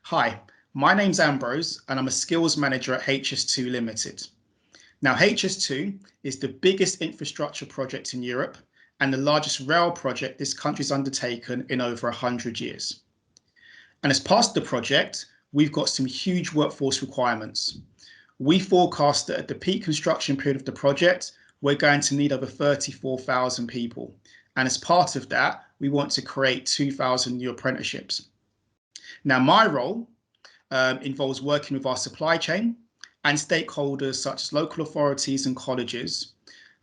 Hi, my name's Ambrose and I'm a skills manager at HS2 Limited. Now, HS2 is the biggest infrastructure project in Europe and the largest rail project this country's undertaken in over 100 years. And as part of the project, we've got some huge workforce requirements. We forecast that at the peak construction period of the project, we're going to need over 34,000 people. And as part of that, we want to create 2,000 new apprenticeships. Now, my role involves working with our supply chain and stakeholders such as local authorities and colleges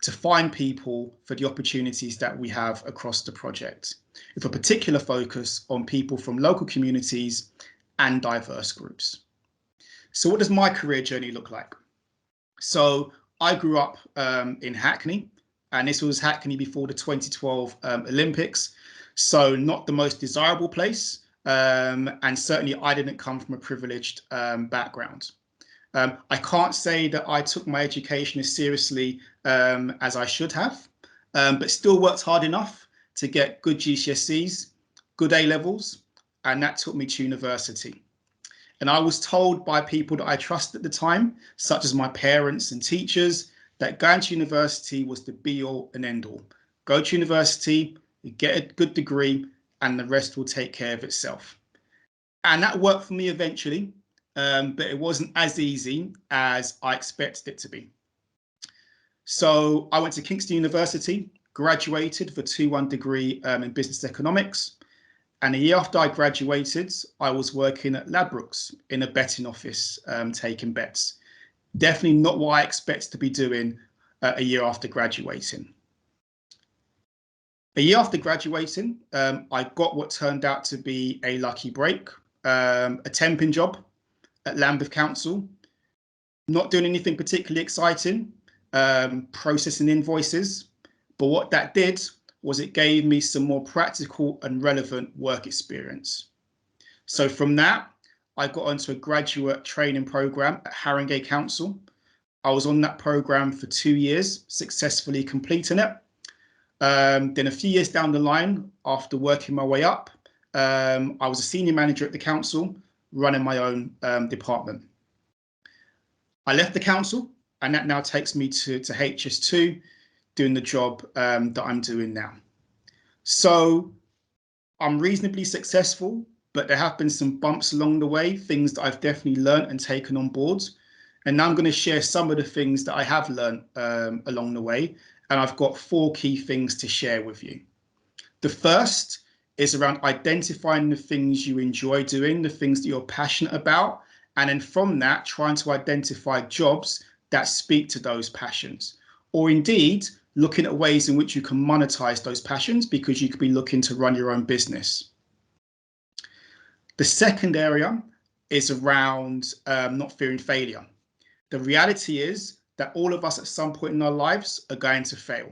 to find people for the opportunities that we have across the project, with a particular focus on people from local communities and diverse groups. So what does my career journey look like? So I grew up in Hackney, and this was Hackney before the 2012 Olympics, so not the most desirable place. And certainly I didn't come from a privileged background. I can't say that I took my education as seriously as I should have, but still worked hard enough to get good GCSEs, good A-levels, and that took me to university. And I was told by people that I trusted at the time, such as my parents and teachers, that going to university was the be-all and end-all. Go to university, get a good degree, and the rest will take care of itself. And that worked for me eventually, but it wasn't as easy as I expected it to be. So I went to Kingston University, graduated for a 2-1 degree in business economics. And a year after I graduated, I was working at Ladbrokes in a betting office, taking bets. Definitely not what I expected to be doing a year after graduating. A year after graduating, I got what turned out to be a lucky break, a temping job at Haringey Council, not doing anything particularly exciting, processing invoices. But what that did was it gave me some more practical and relevant work experience. So from that, I got onto a graduate training program at Haringey Council. I was on that program for 2 years, successfully completing it. Then a few years down the line, after working my way up, I was a senior manager at the council, running my own department. I left the council, and that now takes me to HS2, doing the job that I'm doing now. So I'm reasonably successful, but there have been some bumps along the way, things that I've definitely learned and taken on board. And now I'm going to share some of the things that I have learned along the way. And I've got 4 key things to share with you. The first is around identifying the things you enjoy doing, the things that you're passionate about, and then from that, trying to identify jobs that speak to those passions, or indeed looking at ways in which you can monetize those passions, because you could be looking to run your own business. The second area is around not fearing failure. The reality is that all of us at some point in our lives are going to fail,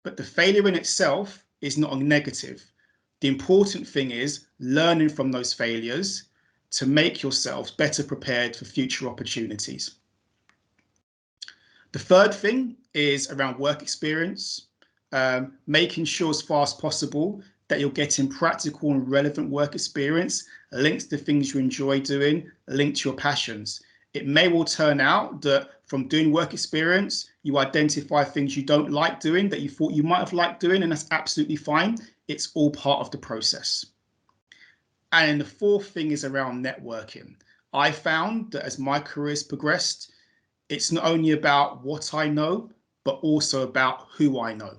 but the failure in itself is not a negative. The important thing is learning from those failures to make yourselves better prepared for future opportunities. The third thing is around work experience, making sure as far as possible that you're getting practical and relevant work experience linked to things you enjoy doing, linked to your passions. It may well turn out that from doing work experience, you identify things you don't like doing that you thought you might have liked doing, and that's absolutely fine. It's all part of the process. And then the fourth thing is around networking. I found that as my career's progressed, it's not only about what I know, but also about who I know.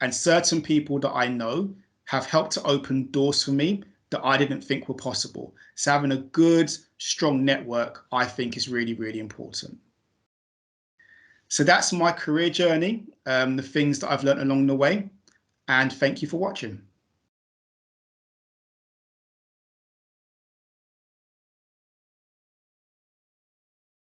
And certain people that I know have helped to open doors for me that I didn't think were possible. So having a good, strong network, I think, is really, really important. So that's my career journey, the things that I've learned along the way, and thank you for watching.